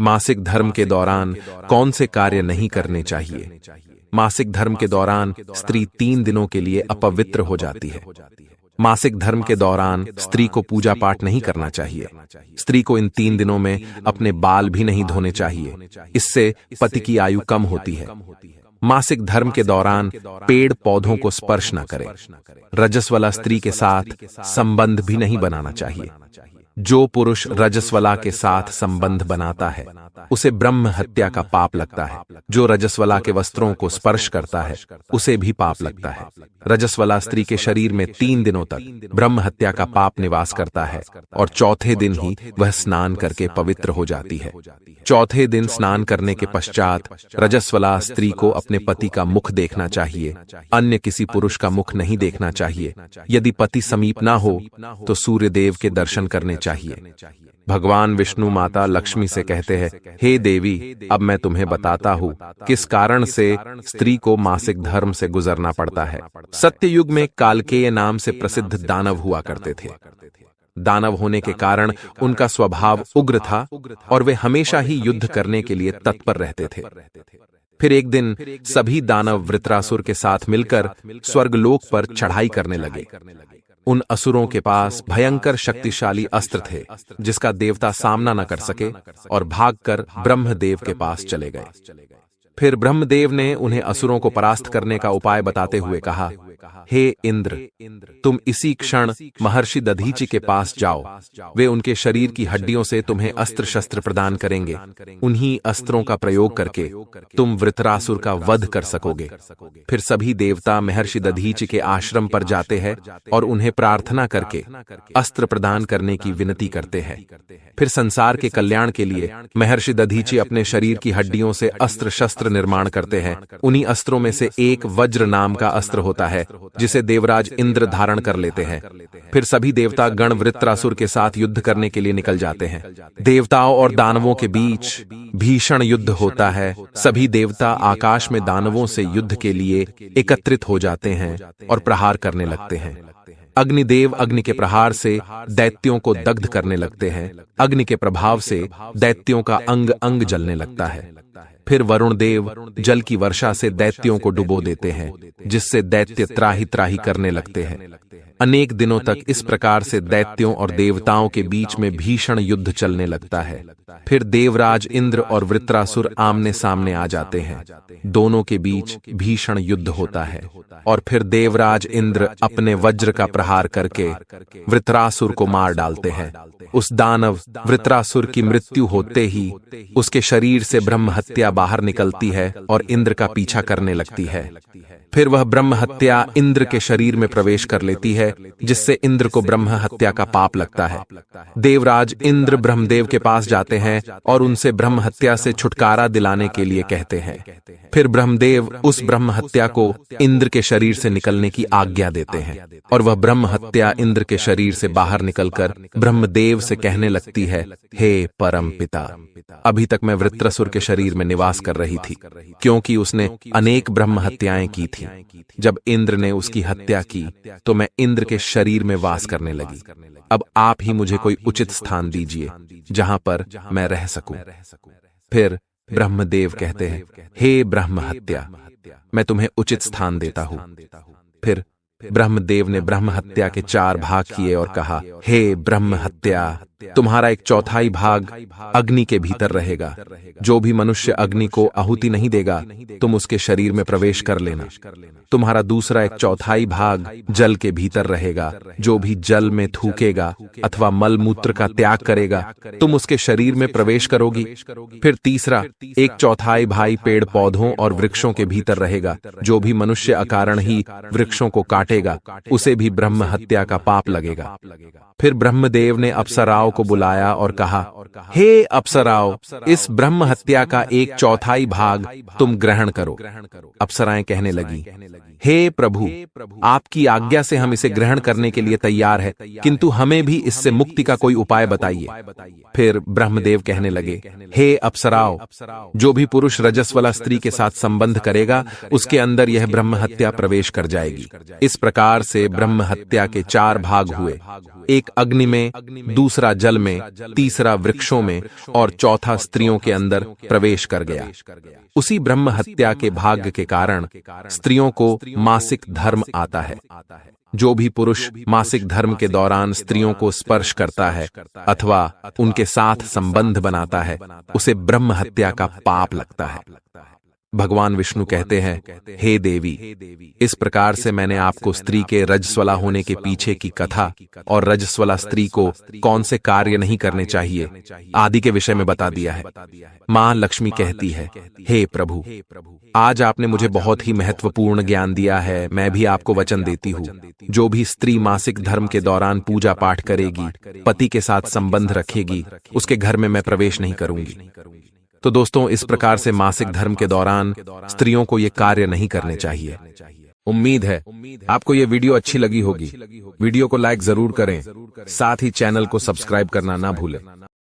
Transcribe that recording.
मासिक धर्म के दौरान कौन से कार्य नहीं करने चाहिए? मासिक धर्म के दौरान स्त्री 3 दिनों के लिए अपवित्र हो जाती है। मासिक धर्म के दौरान स्त्री को पूजा पाठ नहीं करना चाहिए। स्त्री को इन 3 दिनों में अपने बाल भी नहीं धोने चाहिए, इससे पति की आयु कम होती है। मासिक धर्म के दौरान पेड़ पौधों को स्पर्श न करें। रजस्वला स्त्री के साथ संबंध भी नहीं बनाना चाहिए। जो पुरुष रजस्वला के साथ संबंध बनाता है उसे ब्रह्म हत्या का पाप लगता है। जो रजस्वला के वस्त्रों को स्पर्श करता है उसे भी पाप लगता है। रजस्वला स्त्री के शरीर में 3 दिनों तक ब्रह्म हत्या का पाप निवास करता है और चौथे दिन ही वह स्नान करके पवित्र हो जाती है। चौथे दिन स्नान करने के पश्चात रजस्वला स्त्री को अपने पति का मुख देखना चाहिए, अन्य किसी पुरुष का मुख नहीं देखना चाहिए। यदि पति समीप ना हो तो सूर्य देव के दर्शन करने चाहिए। भगवान विष्णु माता लक्ष्मी से कहते हैं, हे देवी, अब मैं तुम्हें बताता हूँ किस कारण से स्त्री को मासिक धर्म से गुजरना पड़ता है। सत्ययुग में कालकेय नाम से प्रसिद्ध दानव हुआ करते थे। दानव होने के कारण उनका स्वभाव उग्र था और वे हमेशा ही युद्ध करने के लिए तत्पर रहते थे। फिर एक दिन सभी दानव वृत्रासुर के साथ मिलकर स्वर्गलोक पर चढ़ाई करने लगे। उन असुरों के पास भयंकर शक्तिशाली अस्त्र थे जिसका देवता सामना न कर सके और भागकर ब्रह्मदेव के पास चले गए। फिर ब्रह्मदेव ने उन्हें असुरों को परास्त करने का उपाय बताते हुए कहा, हे इंद्र, तुम इसी क्षण महर्षि दधीचि के पास जाओ। वे उनके शरीर की हड्डियों से तुम्हें अस्त्र शस्त्र प्रदान करेंगे। उन्हीं अस्त्रों का प्रयोग करके तुम वृत्रासुर का वध कर सकोगे। फिर सभी देवता महर्षि दधीचि के आश्रम पर जाते हैं और उन्हें प्रार्थना करके अस्त्र प्रदान करने की विनती करते हैं। फिर संसार के कल्याण के लिए महर्षि दधीचि अपने शरीर की हड्डियों से अस्त्र शस्त्र निर्माण करते हैं। उन्हीं अस्त्रों में से एक वज्र नाम का अस्त्र होता है जिसे देवराज इंद्र धारण कर लेते हैं। फिर सभी देवता गण वृत्रासुर के साथ युद्ध करने के लिए निकल जाते हैं। देवताओं और दानवों के बीच भीषण युद्ध होता है। सभी देवता आकाश में दानवों से युद्ध के लिए एकत्रित हो जाते हैं और प्रहार करने लगते हैं। अग्निदेव अग्नि के प्रहार से दैत्यों को दग्ध करने लगते हैं। अग्नि के प्रभाव से दैत्यों का अंग अंग जलने लगता है। फिर वरुण देव जल की वर्षा से दैत्यों को डुबो देते हैं, जिससे दैत्य त्राही त्राही करने लगते हैं। अनेक दिनों तक इस प्रकार से दैत्यों और देवताओं के बीच में भीषण युद्ध चलने लगता है। फिर देवराज इंद्र और वृत्रासुर आमने सामने आ जाते हैं। दोनों के बीच भीषण युद्ध होता है और फिर देवराज इंद्र अपने वज्र का प्रहार करके वृत्रासुर को मार डालते हैं। उस दानव वृत्रासुर की मृत्यु होते ही उसके शरीर से ब्रह्म हत्या बाहर निकलती है और इंद्र का पीछा करने लगती है। फिर वह ब्रह्म हत्या इंद्र के शरीर में प्रवेश कर लेती है, जिससे इंद्र को ब्रह्म हत्या का पाप लगता है। देवराज इंद्र ब्रह्मदेव के पास जाते हैं और उनसे ब्रह्म हत्या से छुटकारा दिलाने के लिए कहते हैं। फिर ब्रह्मदेव उस ब्रह्म हत्या को इंद्र के शरीर से निकलने की आज्ञा देते हैं और वह ब्रह्म हत्या इंद्र के शरीर से बाहर निकलकर ब्रह्मदेव से कहने लगती है, हे परम पिता, अभी तक मैं वृत्रासुर के शरीर में निवास कर रही थी, क्योंकि उसने अनेक ब्रह्म हत्याएं की थी। जब इंद्र ने उसकी हत्या की तो मैं इंद्र के शरीर में वास करने लगी। अब आप ही मुझे कोई उचित स्थान दीजिए जहां पर मैं रह सकूं। फिर ब्रह्मदेव कहते हैं, हे ब्रह्म हत्या, मैं तुम्हें उचित स्थान देता हूं। फिर ब्रह्मदेव ने ब्रह्म हत्या के 4 भाग किए और कहा, हे ब्रह्म हत्या, तुम्हारा 1/4 भाग अग्नि के भीतर रहेगा। जो भी मनुष्य अग्नि को आहुति नहीं देगा तुम उसके शरीर में प्रवेश कर लेना। तुम्हारा दूसरा 1/4 भाग जल के भीतर रहेगा। जो भी जल में थूकेगा अथवा मल मूत्र का त्याग करेगा तुम उसके शरीर में प्रवेश करोगी। फिर तीसरा 1/4 भाग पेड़ पौधों और वृक्षों के भीतर रहेगा। जो भी मनुष्य अकारण ही वृक्षों को काटेगा उसे भी ब्रह्म हत्या का पाप लगेगा। फिर ब्रह्मदेव ने अप्सराओं को बुलाया और कहा, हे अप्सराओं, इस ब्रह्म हत्या का 1/4 भाग तुम ग्रहण करो। अप्सराएं कहने लगी, हे प्रभु, आपकी आज्ञा से हम इसे ग्रहण करने के लिए तैयार है, किंतु हमें भी इससे मुक्ति का कोई उपाय बताइए। फिर ब्रह्मदेव कहने लगे, हे अप्सराओं, जो भी पुरुष रजस्वला स्त्री के साथ संबंध करेगा उसके अंदर यह ब्रह्म हत्या प्रवेश कर जाएगी। इस प्रकार से ब्रह्म हत्या के 4 भाग हुए। एक अग्नि में, दूसरा जल में, तीसरा वृक्षों में और चौथा स्त्रियों के अंदर प्रवेश कर गया। उसी ब्रह्म हत्या के भाग्य के कारण स्त्रियों को मासिक धर्म आता है। जो भी पुरुष मासिक धर्म के दौरान स्त्रियों को स्पर्श करता है अथवा उनके साथ संबंध बनाता है, उसे ब्रह्म हत्या का पाप लगता है। भगवान विष्णु कहते हैं, हे देवी, इस प्रकार से मैंने आपको स्त्री के रजस्वला होने के पीछे की कथा और रजस्वला स्त्री को कौन से कार्य नहीं करने चाहिए आदि के विषय में बता दिया है। मां लक्ष्मी कहती है, हे प्रभु, आज आपने मुझे बहुत ही महत्वपूर्ण ज्ञान दिया है। मैं भी आपको वचन देती हूँ, जो भी स्त्री मासिक धर्म के दौरान पूजा पाठ करेगी, पति के साथ संबंध रखेगी, उसके घर में मैं प्रवेश नहीं करूंगी। तो दोस्तों, इस प्रकार से मासिक धर्म के दौरान स्त्रियों को ये कार्य नहीं करने चाहिए। उम्मीद है आपको ये वीडियो अच्छी लगी होगी। वीडियो को लाइक जरूर करें, साथ ही चैनल को सब्सक्राइब करना ना भूलें।